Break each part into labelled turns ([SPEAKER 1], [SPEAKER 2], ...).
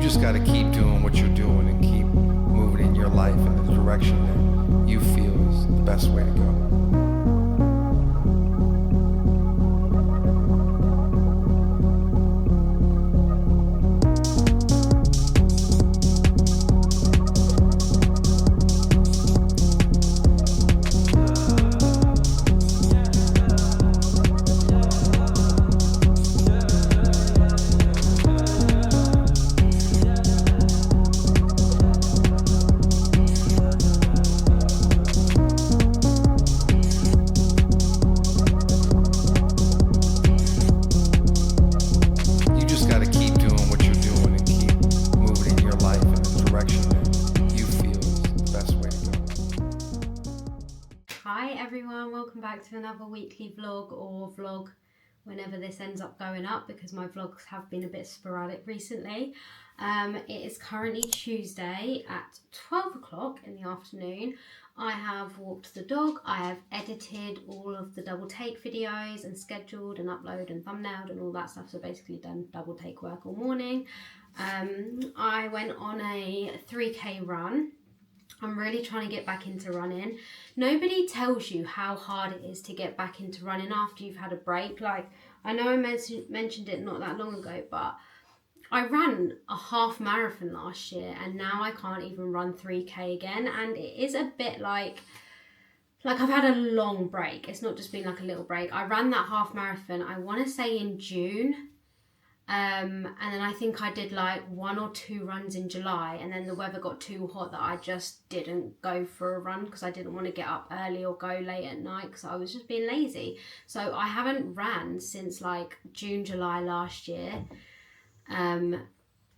[SPEAKER 1] just got to keep doing what you're doing and keep moving in your life in the direction that you feel is the best way to go.
[SPEAKER 2] To another weekly vlog or vlog whenever this ends up going up, because my vlogs have been a bit sporadic recently. It is currently Tuesday at 12 o'clock in the afternoon. I have walked the dog, I have edited all of the double take videos and scheduled and uploaded and thumbnailed and all that stuff, so basically done double take work all morning. I went on a 3k run. I'm really trying to get back into running. Nobody tells you how hard it is to get back into running after you've had a break. Like, I know I mentioned it not that long ago, but I ran a half marathon last year and now I can't even run 3k again. And it is a bit like I've had a long break. It's not just been like a little break. I ran that half marathon, I want to say in June. And then I think I did like 1 or 2 runs in July, and then the weather got too hot that I just didn't go for a run because I didn't want to get up early or go late at night because I was just being lazy. So I haven't ran since like June, July last year. And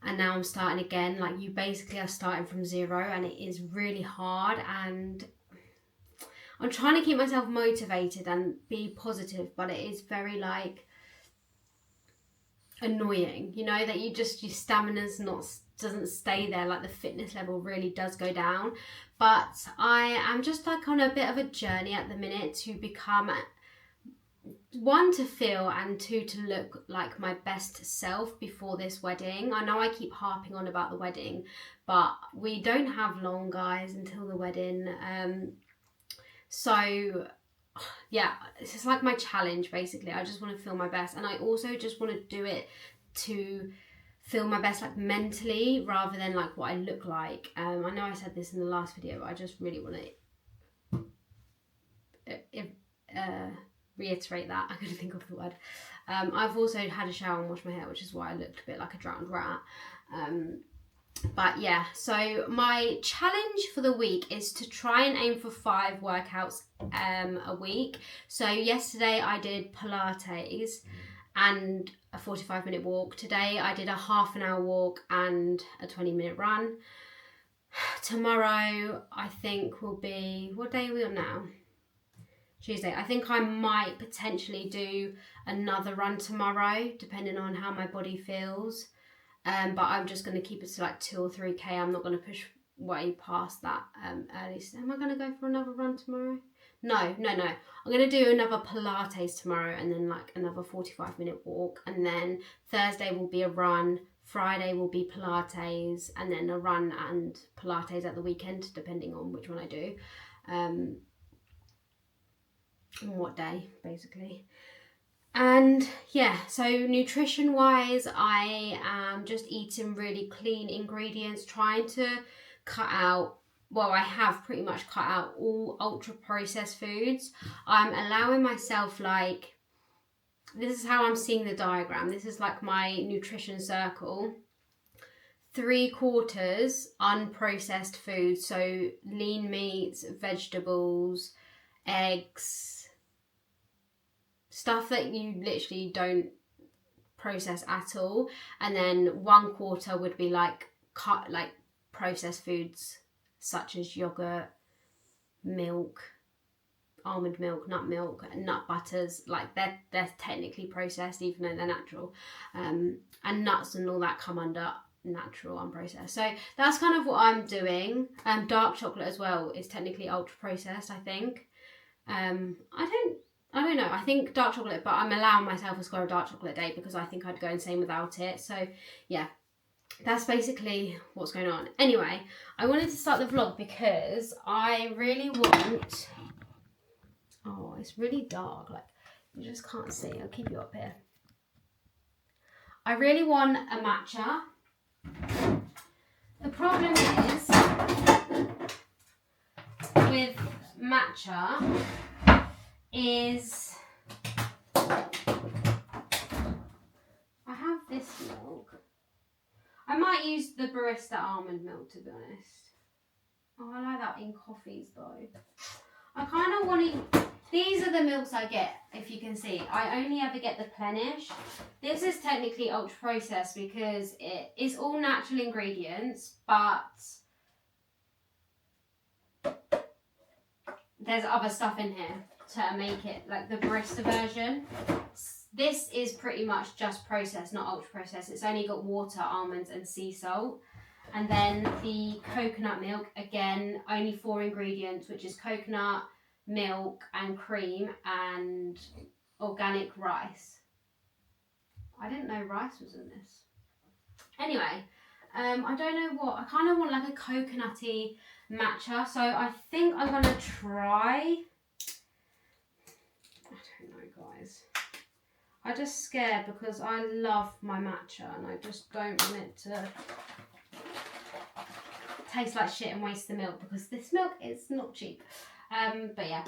[SPEAKER 2] now I'm starting again. Like, you basically are starting from zero and it is really hard, and I'm trying to keep myself motivated and be positive, but it is very like annoying, you know, that your stamina's doesn't stay there. Like, the fitness level really does go down. But I am just like on a bit of a journey at the minute to become, 1, to feel, and 2, to look like my best self before this wedding. I know I keep harping on about the wedding, but we don't have long, guys, until the wedding. So yeah, this is like my challenge basically. I just want to feel my best, and I also just want to do it to feel my best, like mentally, rather than like what I look like. I know I said this in the last video, but I just really want to reiterate that. I couldn't think of the word. I've also had a shower and washed my hair, which is why I looked a bit like a drowned rat. But yeah, so my challenge for the week is to try and aim for 5 workouts a week. So yesterday I did Pilates and a 45-minute walk. Today I did a half an hour walk and a 20-minute run. Tomorrow I think will be, what day are we on now? Tuesday. I think I might potentially do another run tomorrow, depending on how my body feels. But I'm just going to keep it to like 2 or 3k. I'm not going to push way past that early. Am I going to go for another run tomorrow? No. I'm going to do another Pilates tomorrow, and then like another 45-minute walk. And then Thursday will be a run. Friday will be Pilates, and then a run and Pilates at the weekend, depending on which one I do. And what day, basically. And yeah, so nutrition wise, I am just eating really clean ingredients, trying to cut out, well, I have pretty much cut out all ultra processed foods. I'm allowing myself, like, this is how I'm seeing the diagram. This is like my nutrition circle. 3/4 unprocessed food, so lean meats, vegetables, eggs, stuff that you literally don't process at all. And then 1/4 would be like processed foods such as yogurt, milk, almond milk, nut butters. Like, they're technically processed even though they're natural. And nuts and all that come under natural, unprocessed. So that's kind of what I'm doing. Dark chocolate as well is technically ultra processed, I think. I don't know, I think dark chocolate, but I'm allowing myself a square of dark chocolate a day because I think I'd go insane without it. So yeah, that's basically what's going on. Anyway, I wanted to start the vlog because I really want... Oh, it's really dark. Like, you just can't see. I'll keep you up here. I really want a matcha. The problem is with matcha is I have this milk. I might use the barista almond milk, to be honest. Oh, I like that in coffees though. I kind of want to... These are the milks I get, if you can see. I only ever get the Plenish. This is technically ultra processed because it is all natural ingredients, but there's other stuff in here to make it like the barista version. This is pretty much just processed, not ultra processed. It's only got water, almonds and sea salt. And then the coconut milk, again, only 4 ingredients, which is coconut, milk and cream and organic rice. I didn't know rice was in this. Anyway, I don't know what, I kind of want like a coconutty matcha, so I think I'm going to try, I don't know guys, I'm just scared because I love my matcha and I just don't want it to taste like shit and waste the milk because this milk is not cheap. But yeah,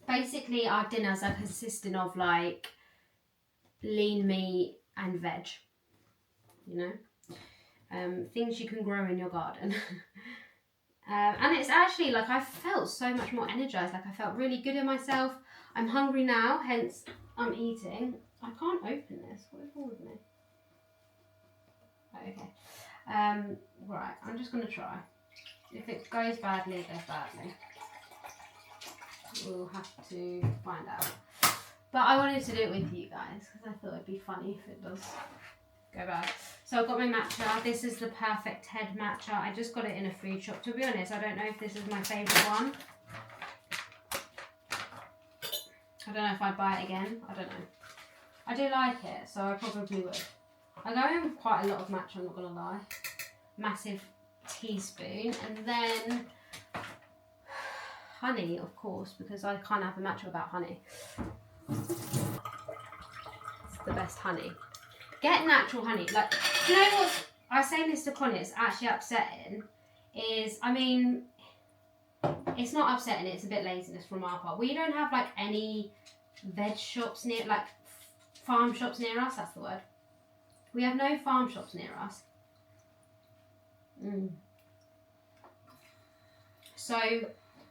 [SPEAKER 2] basically our dinners are consisting of like lean meat and veg, you know, things you can grow in your garden. And it's actually like I felt so much more energized, like I felt really good in myself. I'm hungry now, hence I'm eating. I can't open this, what is wrong with me? Oh, okay, right, I'm just going to try. If it goes badly, it goes badly. We'll have to find out. But I wanted to do it with you guys because I thought it'd be funny if it does go bad. So I've got my matcha. This is the Perfect Head matcha. I just got it in a food shop. To be honest, I don't know if this is my favourite one. I don't know if I'd buy it again. I don't know. I do like it, so I probably would. I go in with quite a lot of matcha, I'm not going to lie. Massive teaspoon. And then honey, of course, because I can't have a matcha without honey. It's the best honey. Get natural honey. Like, you know what? I was saying this to Connie, it's actually upsetting. Is, I mean, it's not upsetting, it's a bit laziness from our part. We don't have like any veg shops near, like farm shops near us, that's the word. We have no farm shops near us. So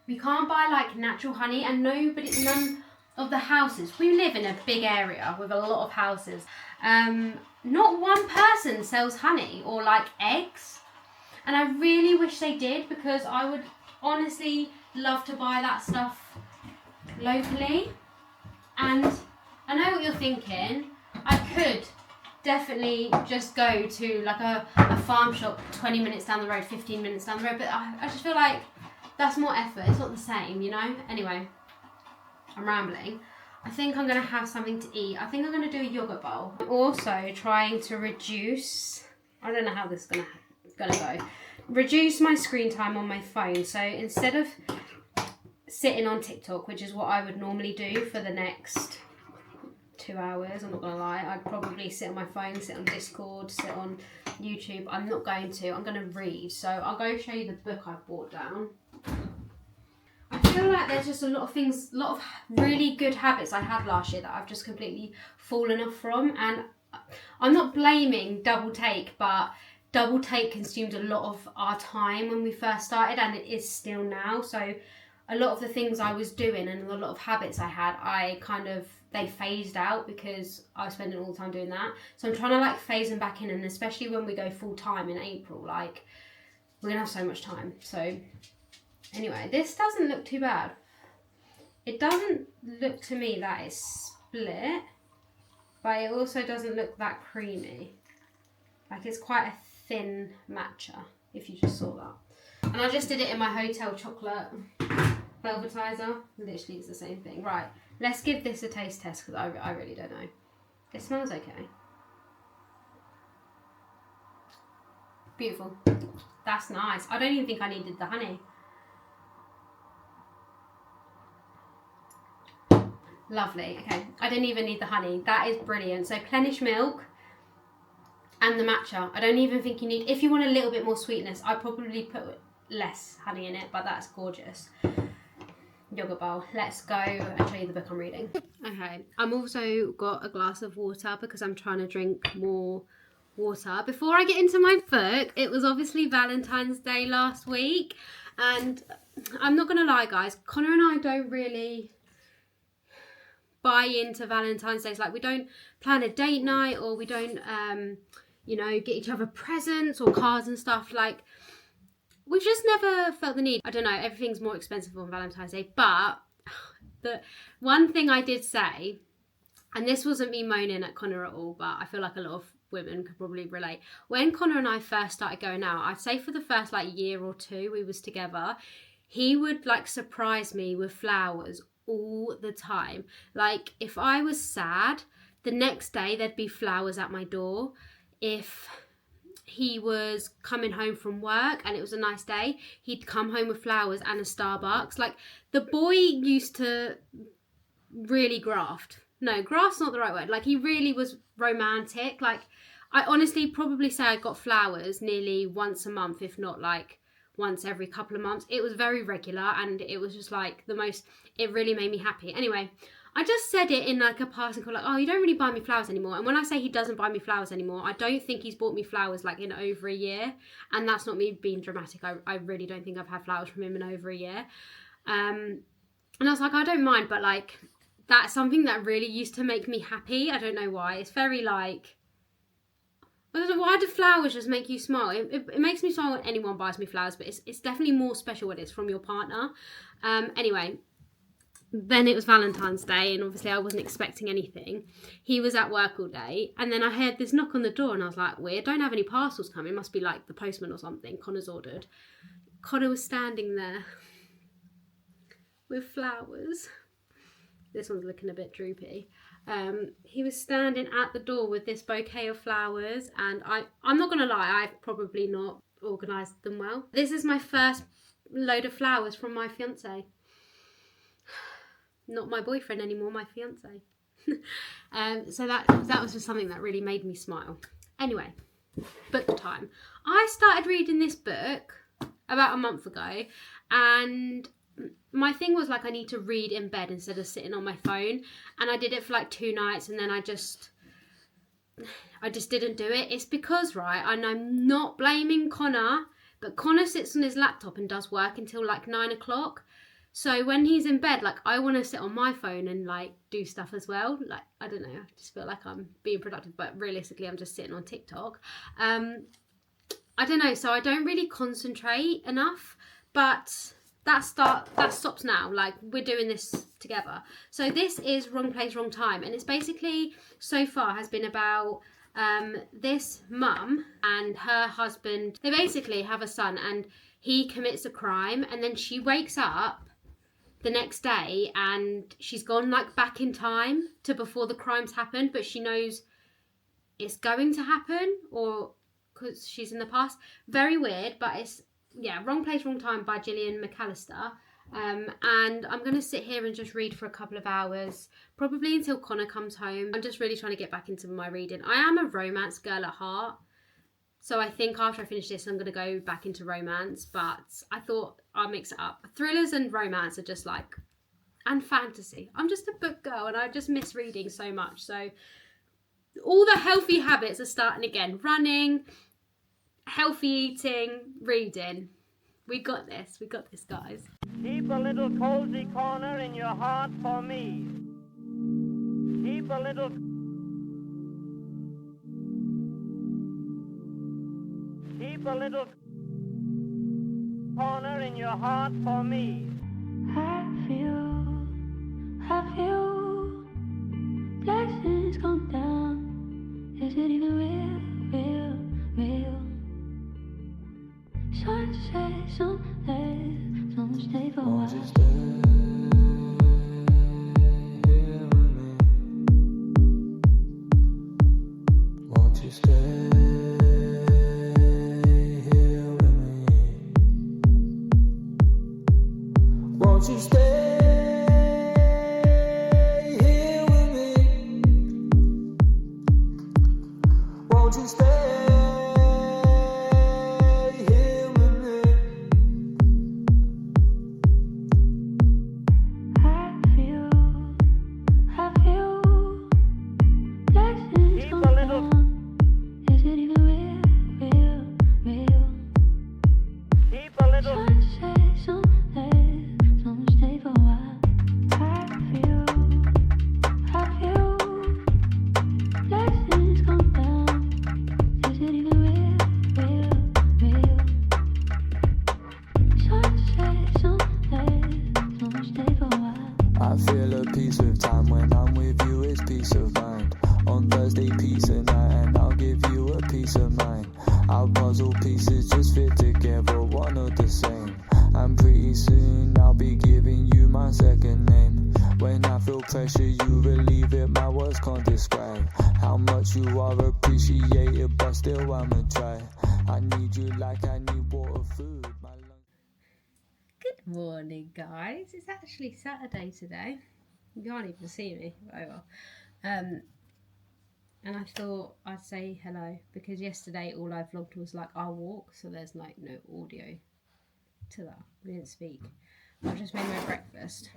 [SPEAKER 2] we can't buy like natural honey, and none of the houses, we live in a big area with a lot of houses, not one person sells honey or like eggs, and I really wish they did because I would honestly love to buy that stuff locally. And I know what you're thinking, I could definitely just go to like a farm shop 20 minutes down the road, 15 minutes down the road, but I just feel like that's more effort, it's not the same, you know? Anyway, I'm rambling. I think I'm going to have something to eat. I think I'm going to do a yogurt bowl. I'm also trying to reduce, I don't know how this is going to go, reduce my screen time on my phone. So instead of sitting on TikTok, which is what I would normally do for the next 2 hours, I'm not going to lie, I'd probably sit on my phone, sit on Discord, sit on YouTube. I'm not going to, I'm going to read. So I'll go show you the book I brought down. I feel like there's just a lot of things, a lot of really good habits I had last year that I've just completely fallen off from. And I'm not blaming Double Take, but Double Take consumed a lot of our time when we first started, and it is still now. So a lot of the things I was doing and a lot of habits I had, they phased out because I was spending all the time doing that. So I'm trying to like phase them back in, and especially when we go full time in April, like we're gonna have so much time. So anyway, this doesn't look too bad. It doesn't look to me that it's split, but it also doesn't look that creamy. Like it's quite a thin matcha, if you just saw that. And I just did it in my hotel chocolate velvetizer. Literally it's the same thing. Right, let's give this a taste test because I really don't know. It smells okay. Beautiful. That's nice. I don't even think I needed the honey. Lovely. Okay, I didn't even need the honey. That is brilliant. So Plenish milk and the matcha. I don't even think you need, if you want a little bit more sweetness, I probably put less honey in it, but that's gorgeous. Yogurt bowl. Let's go and show you the book I'm reading. Okay, I'm also got a glass of water because I'm trying to drink more water. Before I get into my book, it was obviously Valentine's Day last week, and I'm not gonna lie guys, Connor and I don't really buy into Valentine's Day. Like, we don't plan a date night, or we don't you know, get each other presents or cards and stuff. Like, we've just never felt the need. I don't know, everything's more expensive on Valentine's Day. But the one thing I did say, and this wasn't me moaning at Connor at all, but I feel like a lot of women could probably relate. When Connor and I first started going out, I'd say for the first like year or two we was together, he would like surprise me with flowers all the time. Like, if I was sad, the next day there'd be flowers at my door. If he was coming home from work and it was a nice day, he'd come home with flowers and a Starbucks. Like, the boy used to really graft. No, graft's not the right word. Like, he really was romantic. Like, I honestly probably say I got flowers nearly once a month, if not like once every couple of months. It was very regular, and it was just like the most, it really made me happy. Anyway, I just said it in like a passing call, like, oh, you don't really buy me flowers anymore. And when I say he doesn't buy me flowers anymore, I don't think he's bought me flowers like in over a year. And that's not me being dramatic. I really don't think I've had flowers from him in over a year. And I was like, I don't mind, but like, that's something that really used to make me happy. I don't know why. It's very like, I don't know, why do flowers just make you smile? It makes me smile when anyone buys me flowers, but it's definitely more special when it's from your partner. Anyway, then it was Valentine's Day, and obviously I wasn't expecting anything. He was at work all day, and then I heard this knock on the door, and I was like, weird, don't have any parcels coming. It must be like the postman or something. Connor's ordered. Connor was standing there with flowers. This one's looking a bit droopy. He was standing at the door with this bouquet of flowers, and I'm not gonna lie, I've probably not organised them well. This is my first load of flowers from my fiancé. Not my boyfriend anymore, my fiancé. So that was just something that really made me smile. Anyway, book time. I started reading this book about a month ago, and my thing was like, I need to read in bed instead of sitting on my phone, and I did it for like 2 nights, and then I just didn't do it. It's because, right, and I'm not blaming Connor, but Connor sits on his laptop and does work until like 9 o'clock. So when he's in bed, like, I want to sit on my phone and like do stuff as well. Like, I don't know, I just feel like I'm being productive, but realistically I'm just sitting on TikTok. I don't know, so I don't really concentrate enough, but that stops now. Like, we're doing this together. So this is Wrong Place, Wrong Time, and it's basically, so far, has been about this mum and her husband. They basically have a son, and he commits a crime, and then she wakes up the next day and she's gone like back in time to before the crimes happened, but she knows it's going to happen, or because she's in the past. Very weird, but it's, yeah, Wrong Place, Wrong Time by Gillian McAllister. And I'm going to sit here and just read for a couple of hours, probably until Connor comes home. I'm just really trying to get back into my reading. I am a romance girl at heart, so I think after I finish this, I'm going to go back into romance, but I thought I'll mix it up. Thrillers and romance are just like, and fantasy. I'm just a book girl, and I just miss reading so much. So all the healthy habits are starting again. Running, healthy eating, reading. We got this, guys.
[SPEAKER 3] Keep a little cozy corner in your heart for me. Keep a little corner in your heart for me.
[SPEAKER 4] Have you blessings come down? Is it even real? Sunset, some stay for a while.
[SPEAKER 5] Won't you stay Won't you stay here with me? Won't you stay here with me?
[SPEAKER 4] I feel blessings
[SPEAKER 3] Keep
[SPEAKER 4] come
[SPEAKER 3] a little-
[SPEAKER 4] down. Is it even real?
[SPEAKER 3] Keep a little.
[SPEAKER 4] Some say, some stay for a while. I feel blessings come down. Is it even real? Some say, some stay for a while.
[SPEAKER 5] I feel a peace with time when I'm with you, it's peace of mind. On Thursday, peace at night, and I'll give you a peace of mind. Our puzzle pieces just fit together, one of the same. And pretty soon I'll be giving you my second name. When I feel pressure, you relieve it, my words can't describe how much you are appreciated, but still I'ma try. I need you like I need water, food, my lungs.
[SPEAKER 2] Good morning, guys. It's actually Saturday today. You can't even see me. Oh well. And I thought I'd say hello because yesterday all I vlogged was like our walk, so there's like no audio to that. We didn't speak. I just made my breakfast.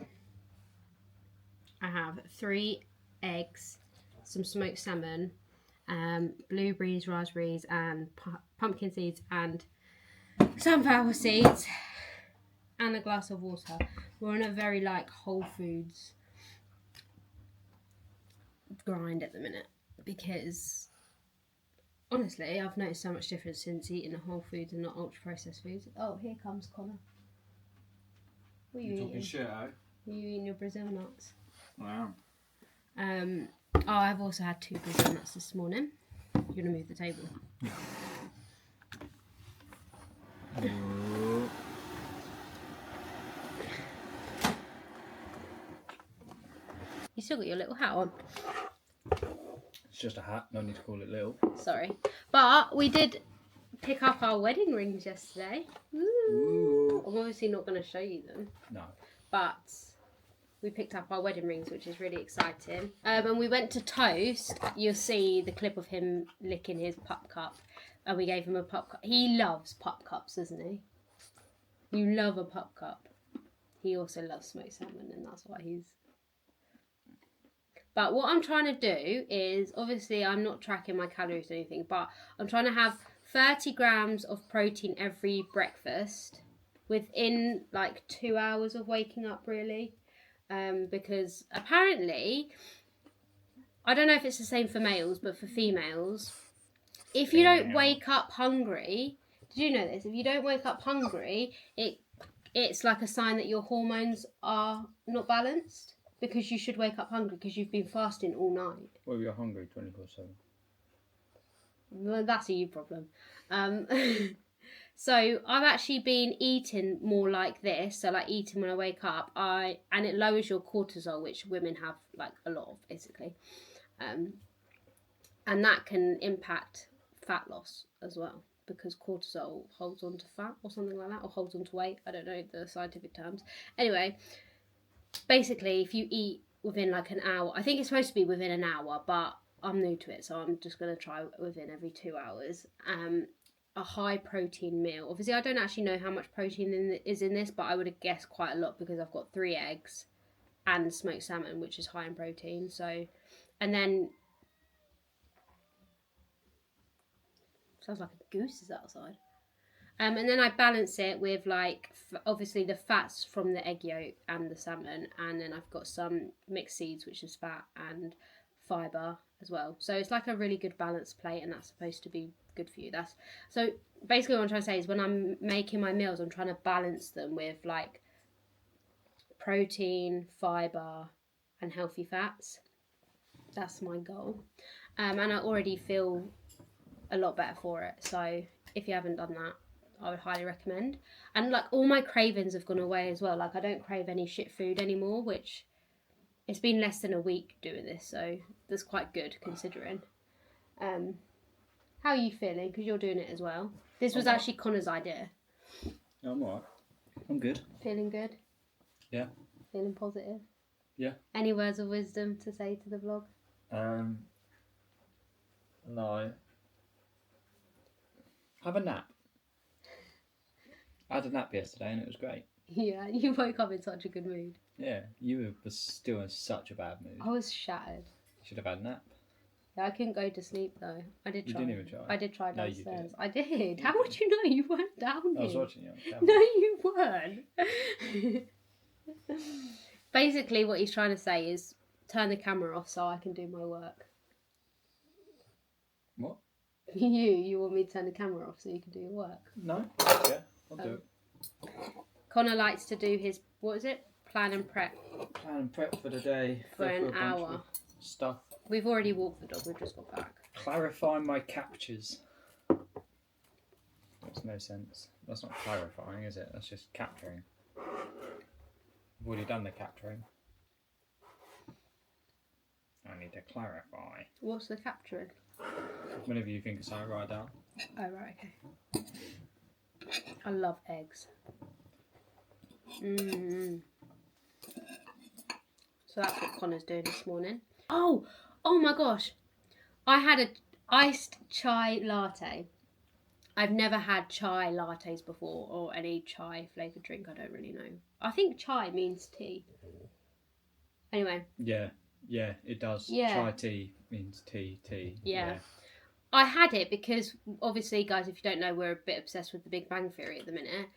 [SPEAKER 2] I have 3 eggs, some smoked salmon, blueberries, raspberries, and pumpkin seeds, and sunflower seeds, and a glass of water. We're on a very like Whole Foods grind at the minute because honestly I've noticed so much difference since eating a Whole Foods and not ultra processed foods. Oh, here comes Connor. What are you
[SPEAKER 6] You're
[SPEAKER 2] eating?
[SPEAKER 6] talking shit, eh?
[SPEAKER 2] Are you eating your Brazil nuts?
[SPEAKER 6] I am.
[SPEAKER 2] I've also had 2 Brazil nuts this morning. You're gonna move the table. You still got your little hat on.
[SPEAKER 6] It's just a hat, no need to call it little.
[SPEAKER 2] Sorry. But we did pick up our wedding rings yesterday. Woo. I'm obviously not going to show you them.
[SPEAKER 6] No.
[SPEAKER 2] But we picked up our wedding rings, which is really exciting. And we went to toast. You'll see the clip of him licking his pup cup. And we gave him a pup cup. He loves pup cups, doesn't he? You love a pup cup. He also loves smoked salmon, and that's why he's... But what I'm trying to do is, obviously I'm not tracking my calories or anything, but I'm trying to have 30 grams of protein every breakfast within like 2 hours of waking up, really. Because apparently, I don't know if it's the same for males, but for females, if you don't wake up hungry, did you know this? If you don't wake up hungry, it's like a sign that your hormones are not balanced. Because you should wake up hungry because you've been fasting all night.
[SPEAKER 6] Well, you're hungry 24/7.
[SPEAKER 2] Well, that's a you problem. So I've actually been eating more like this. So like eating when I wake up, and it lowers your cortisol, which women have like a lot of basically, and that can impact fat loss as well because cortisol holds on to fat or something like that, or holds on to weight. I don't know the scientific terms. Anyway. Basically, if you eat within like an hour, I think it's supposed to be within an hour, but I'm new to it, so I'm just going to try within every 2 hours. A high protein meal. Obviously, I don't actually know how much protein is in this, but I would have guessed quite a lot because I've got 3 eggs and smoked salmon, which is high in protein. So, and then sounds like a goose is outside. And then I balance it with like obviously the fats from the egg yolk and the salmon, and then I've got some mixed seeds, which is fat, and fibre as well. So it's like a really good balanced plate, and that's supposed to be good for you. So basically what I'm trying to say is when I'm making my meals, I'm trying to balance them with like protein, fibre, and healthy fats. That's my goal. And I already feel a lot better for it. So if you haven't done that, I would highly recommend. And like all my cravings have gone away as well. Like I don't crave any shit food anymore, which it's been less than a week doing this, so that's quite good considering. How are you feeling? Because you're doing it as well. This was actually Connor's idea.
[SPEAKER 6] Yeah, I'm alright. I'm good.
[SPEAKER 2] Feeling good?
[SPEAKER 6] Yeah.
[SPEAKER 2] Feeling positive?
[SPEAKER 6] Yeah.
[SPEAKER 2] Any words of wisdom to say to the vlog?
[SPEAKER 6] No. Have a nap. I had a nap yesterday and it was great.
[SPEAKER 2] Yeah, you woke up in such a good mood.
[SPEAKER 6] Yeah, you were still in such a bad mood.
[SPEAKER 2] I was shattered.
[SPEAKER 6] You should have had a nap.
[SPEAKER 2] Yeah, I couldn't go to sleep though. I did
[SPEAKER 6] You
[SPEAKER 2] try.
[SPEAKER 6] didn't even try.
[SPEAKER 2] I did try
[SPEAKER 6] No, you
[SPEAKER 2] downstairs.
[SPEAKER 6] didn't.
[SPEAKER 2] I did. How would you know? You weren't down here.
[SPEAKER 6] I was watching you on camera.
[SPEAKER 2] No, you weren't. Basically, what he's trying to say is turn the camera off so I can do my work.
[SPEAKER 6] What?
[SPEAKER 2] You want me to turn the camera off so you can do your work?
[SPEAKER 6] No? Yeah, I'll do it.
[SPEAKER 2] Connor likes to do his, what is it? Plan and prep.
[SPEAKER 6] Plan and prep for the day.
[SPEAKER 2] For
[SPEAKER 6] Go
[SPEAKER 2] an
[SPEAKER 6] a bunch
[SPEAKER 2] hour.
[SPEAKER 6] of Stuff.
[SPEAKER 2] We've already walked the dog, we've just got back.
[SPEAKER 6] Clarify my captures. Makes no sense. That's not clarifying, is it? That's just capturing. I've already done the capturing. I need to clarify.
[SPEAKER 2] What's the capturing?
[SPEAKER 6] Whenever you think of something, write down.
[SPEAKER 2] Oh, right, okay. I love eggs. So that's what Connor's doing this morning. Oh my gosh. I had a iced chai latte. I've never had chai lattes before, or any chai flavoured drink, I don't really know. I think chai means tea. Anyway.
[SPEAKER 6] Yeah, it does.
[SPEAKER 2] Yeah.
[SPEAKER 6] Chai tea means tea.
[SPEAKER 2] Yeah. I had it because, obviously, guys, if you don't know, we're a bit obsessed with the Big Bang Theory at the minute.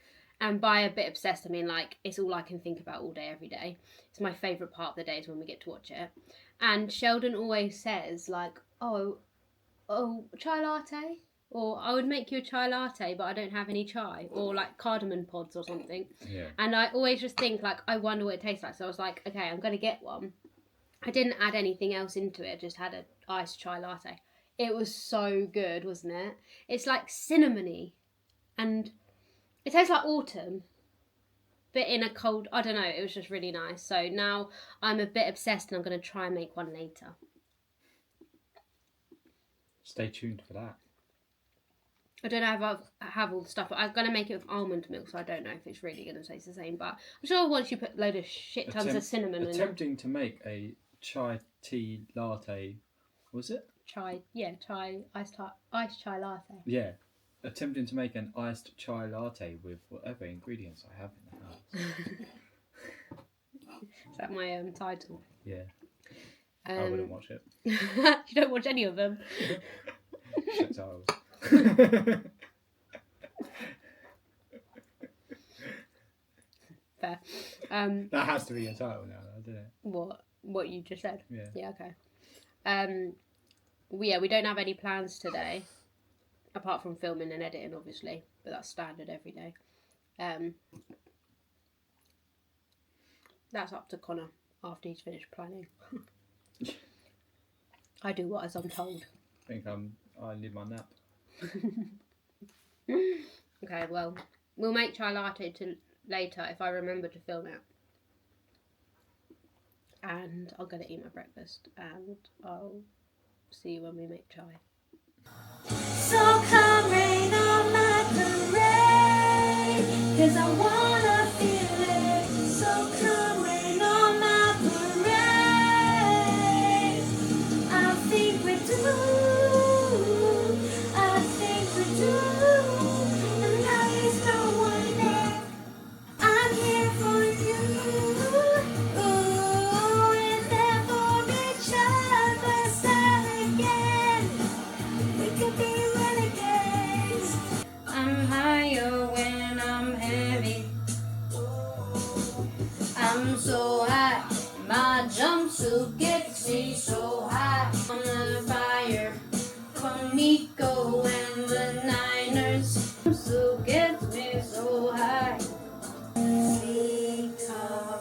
[SPEAKER 2] And by a bit obsessed, I mean, like, it's all I can think about all day, every day. It's my favourite part of the day is when we get to watch it. And Sheldon always says, like, oh, chai latte? Or I would make you a chai latte, but I don't have any chai. Or, like, cardamom pods or something.
[SPEAKER 6] Yeah.
[SPEAKER 2] And I always just think, like, I wonder what it tastes like. So I was like, okay, I'm going to get one. I didn't add anything else into it. I just had an iced chai latte. It was so good, wasn't it? It's like cinnamony. And it tastes like autumn. But in a cold, I don't know, it was just really nice. So now I'm a bit obsessed and I'm going to try and make one later.
[SPEAKER 6] Stay tuned for that.
[SPEAKER 2] I don't know if I have all the stuff, but I'm going to make it with almond milk, so I don't know if it's really going to taste the same. But I'm sure once you put a load of shit tons of cinnamon in it.
[SPEAKER 6] Attempting to make a chai tea latte, was it?
[SPEAKER 2] Iced chai latte.
[SPEAKER 6] Yeah. Attempting to make an iced chai latte with whatever ingredients I have in the house.
[SPEAKER 2] Is that my title?
[SPEAKER 6] Yeah. I wouldn't watch it.
[SPEAKER 2] You don't watch any of them?
[SPEAKER 6] Shit titles.
[SPEAKER 2] Fair.
[SPEAKER 6] That has to be your title now, doesn't it?
[SPEAKER 2] What you just said?
[SPEAKER 6] Yeah.
[SPEAKER 2] Yeah, okay. We don't have any plans today, apart from filming and editing, obviously, but that's standard every day. That's up to Connor after he's finished planning. I do what as I'm told.
[SPEAKER 6] I think I need my nap.
[SPEAKER 2] Okay, well, we'll make chai latte later if I remember to film it. And I'll go to eat my breakfast and I'll see you when we make chai.
[SPEAKER 4] So come rain on my parade, 'cause I wanna feel it. So come rain on my parade. I think we do, and now there's no one there. I'm here for you, and there for each other's side again. We could be renegades. I'm higher when I'm heavy. I'm so high, my jumpsuit gets me so high. On the fire from Nico and the Niners. Jumpsuit gets me so high. Sweet talk.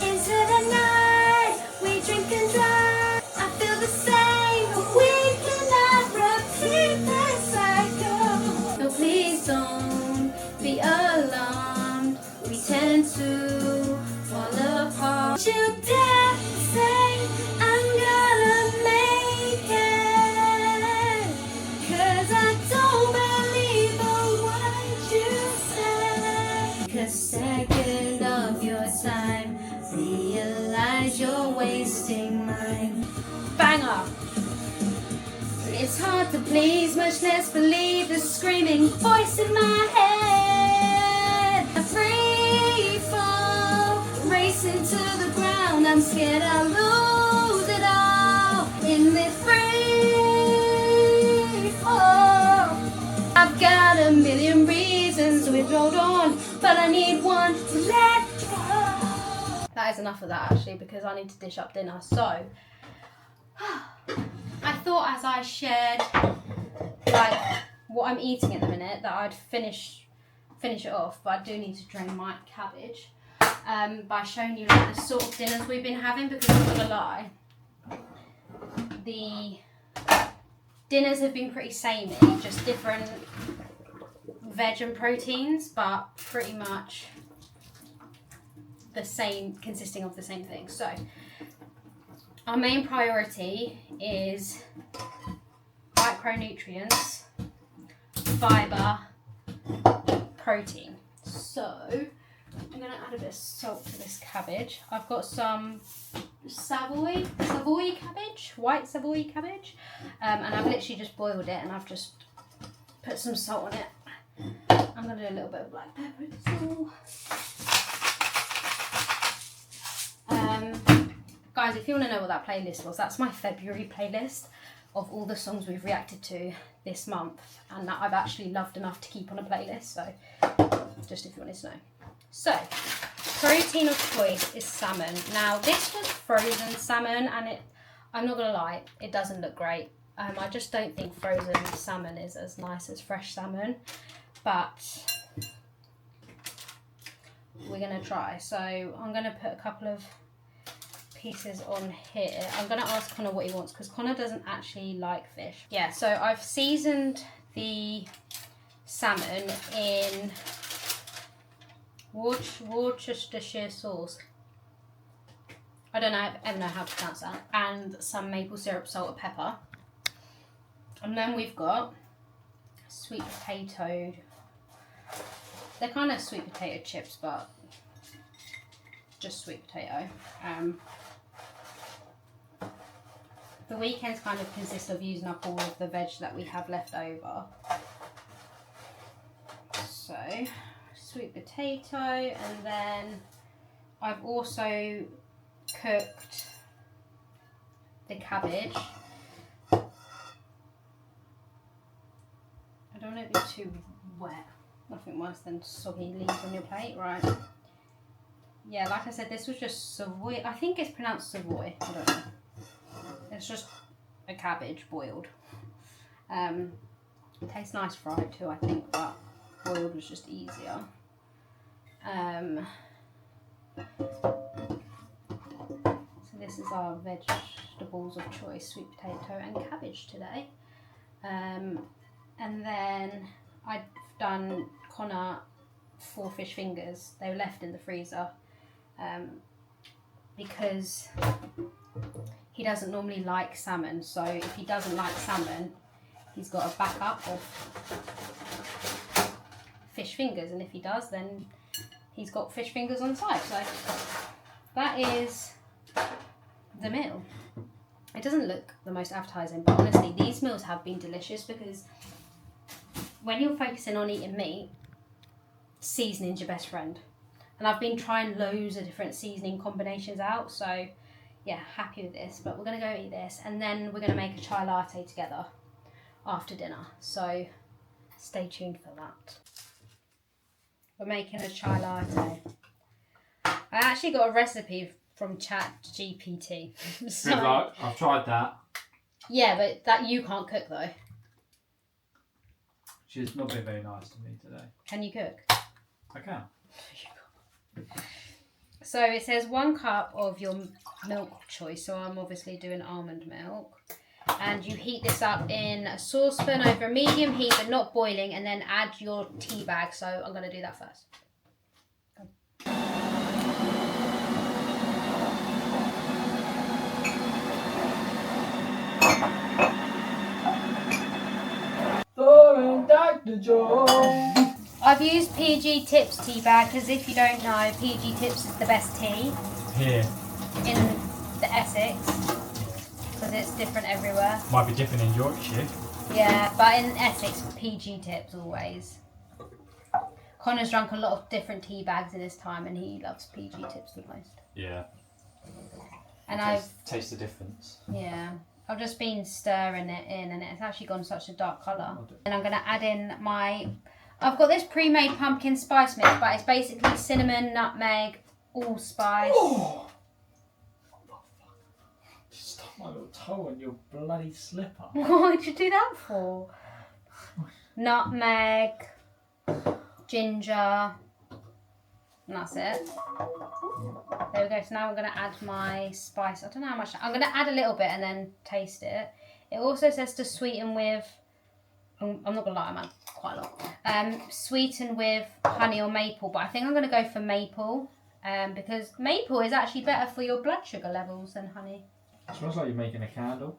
[SPEAKER 4] Into the night, we drink and drive. I feel the same, but we cannot repeat that cycle. No, please don't be alarmed. We tend to fall apart. You dare say I'm gonna make it, 'cause I don't believe wasting mine.
[SPEAKER 2] Banger! It's hard to please, much less believe the screaming voice in my head. A free fall, racing to the ground. I'm scared I'll lose it all in this free fall. I've got a million reasons to hold on, but I need one to let go. That is enough of that actually, because I need to dish up dinner. So I thought as I shared like what I'm eating at the minute that I'd finish it off, but I do need to drain my cabbage by showing you like the sort of dinners we've been having, because I'm not gonna lie, the dinners have been pretty samey, just different veg and proteins, but pretty much the same, consisting of the same thing. So our main priority is micronutrients, fibre, protein. So I'm going to add a bit of salt to this cabbage. I've got some Savoy cabbage, white Savoy cabbage, and I've literally just boiled it and I've just put some salt on it. I'm going to do a little bit of black pepper as well. Guys, if you want to know what that playlist was, that's my February playlist of all the songs we've reacted to this month and that I've actually loved enough to keep on a playlist, so just if you wanted to know. So, protein of choice is salmon. Now, this was frozen salmon and I'm not going to lie, it doesn't look great. I just don't think frozen salmon is as nice as fresh salmon, but we're going to try. So, I'm going to put a couple of pieces on here. I'm going to ask Connor what he wants because Connor doesn't actually like fish. Yeah, so I've seasoned the salmon in Worcestershire sauce. I don't ever know how to pronounce that. And some maple syrup, salt and pepper. And then we've got sweet potato. They're kind of sweet potato chips, but just sweet potato. The weekends kind of consist of using up all of the veg that we have left over. So, sweet potato, and then I've also cooked the cabbage. I don't want it to be too wet. Nothing worse than soggy leaves on your plate, right? Yeah, like I said, this was just Savoy. I think it's pronounced Savoy. I don't know. It's just a cabbage boiled. It tastes nice fried too, I think, but boiled was just easier. So this is our vegetables of choice, sweet potato and cabbage today. And then I've done Connor 4 fish fingers. They were left in the freezer because he doesn't normally like salmon. So if he doesn't like salmon, he's got a backup of fish fingers, and if he does, then he's got fish fingers on the side. So that is the meal. It doesn't look the most appetizing, but honestly these meals have been delicious because when you're focusing on eating meat, seasoning's your best friend. And I've been trying loads of different seasoning combinations out, so yeah, happy with this. But we're going to go eat this and then we're going to make a chai latte together after dinner, so stay tuned for that. We're making a chai latte. I actually got a recipe from ChatGPT. So,
[SPEAKER 6] good luck. I've tried that.
[SPEAKER 2] Yeah, but that you can't cook though.
[SPEAKER 6] She's not been very nice to me today.
[SPEAKER 2] Can you cook?
[SPEAKER 6] I can.
[SPEAKER 2] So it says 1 cup of your milk of choice. So I'm obviously doing almond milk. And you heat this up in a saucepan over medium heat, but not boiling, and then add your tea bag. So I'm going to do that first.
[SPEAKER 6] Dr. Joe.
[SPEAKER 2] I've used PG Tips tea bag because if you don't know, PG Tips is the best tea
[SPEAKER 6] Here.
[SPEAKER 2] in the Essex because it's different everywhere.
[SPEAKER 7] Might be different in Yorkshire.
[SPEAKER 2] Yeah, but in Essex, PG tips always. Connor's drunk a lot of different tea bags in his time, and he loves PG tips the most.
[SPEAKER 7] Yeah.
[SPEAKER 2] And
[SPEAKER 6] Taste the difference.
[SPEAKER 2] I've just been stirring it in, and it's actually gone such a dark colour. And I'm going to add in I've got this pre-made pumpkin spice mix, but it's basically cinnamon, nutmeg, allspice.
[SPEAKER 7] Oh! What the fuck? You stuck my little toe on your bloody slipper.
[SPEAKER 2] What did you do that for? Nutmeg, ginger, and that's it. There we go. So now I'm going to add my spice. I don't know how much. I'm going to add a little bit and then taste it. It also says to sweeten with, I'm not going to lie, I'm quite a lot. Sweeten with honey or maple, but I think I'm going to go for maple because maple is actually better for your blood sugar levels than honey.
[SPEAKER 7] It smells like you're making a candle.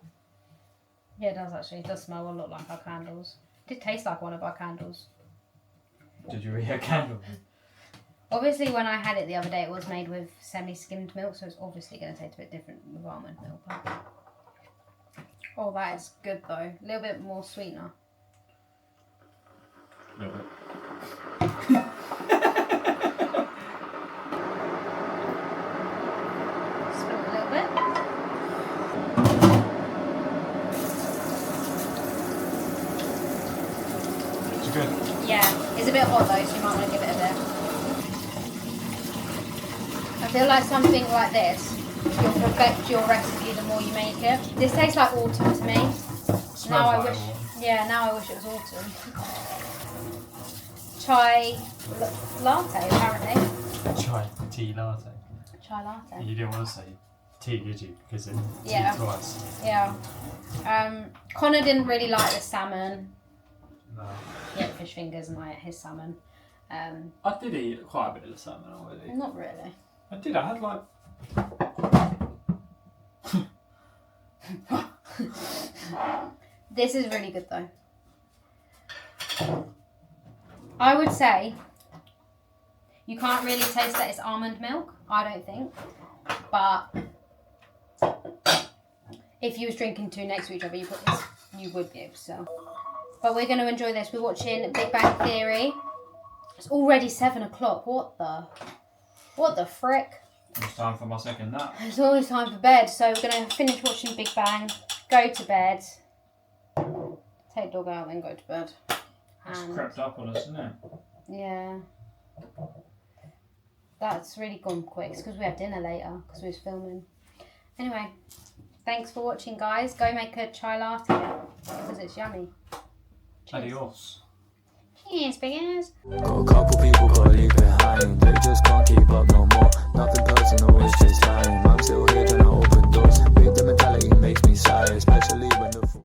[SPEAKER 2] Yeah, it does actually. It does smell a lot like our candles. It did taste like one of our candles.
[SPEAKER 7] Did you eat a candle?
[SPEAKER 2] Obviously, when I had it the other day, it was made with semi-skimmed milk, so it's obviously going to taste a bit different with almond milk. Oh, that is good though. A little bit more sweetener.
[SPEAKER 7] A little bit.
[SPEAKER 2] Spill it a little bit.
[SPEAKER 7] It's good.
[SPEAKER 2] Yeah, it's a bit hot though, so you might want to give it a bit. I feel like something like this, you'll perfect your recipe the more you make it. This tastes like autumn to me. Now I wish, now I wish it was autumn. Chai latte, apparently.
[SPEAKER 7] Chai tea latte.
[SPEAKER 2] Chai latte.
[SPEAKER 7] You didn't want to say tea, did you? Because it's tea twice.
[SPEAKER 2] Yeah. Connor didn't really like the salmon.
[SPEAKER 7] No.
[SPEAKER 2] He ate fish fingers and I ate his salmon.
[SPEAKER 7] I did eat quite a bit of the salmon already.
[SPEAKER 2] Not really.
[SPEAKER 7] I did. I had like.
[SPEAKER 2] This is really good though. I would say you can't really taste that it's almond milk, I don't think. But if you was drinking two next to each other, you would be able to tell. But we're going to enjoy this. We're watching Big Bang Theory. It's already 7 o'clock. What the frick?
[SPEAKER 7] It's time for my second nap.
[SPEAKER 2] It's always time for bed, so we're going to finish watching Big Bang, go to bed, take dog out, then go to bed.
[SPEAKER 7] It's crept up on us, isn't it?
[SPEAKER 2] Yeah. That's really gone quick. It's because we had dinner later, because we was filming. Anyway, thanks for watching, guys. Go make a chai latte, because it's yummy.
[SPEAKER 7] Adios.
[SPEAKER 2] Cheers, biggers.
[SPEAKER 5] Got a couple people gotta leave behind. They just can't keep up no more. Nothing personal, it's just lying.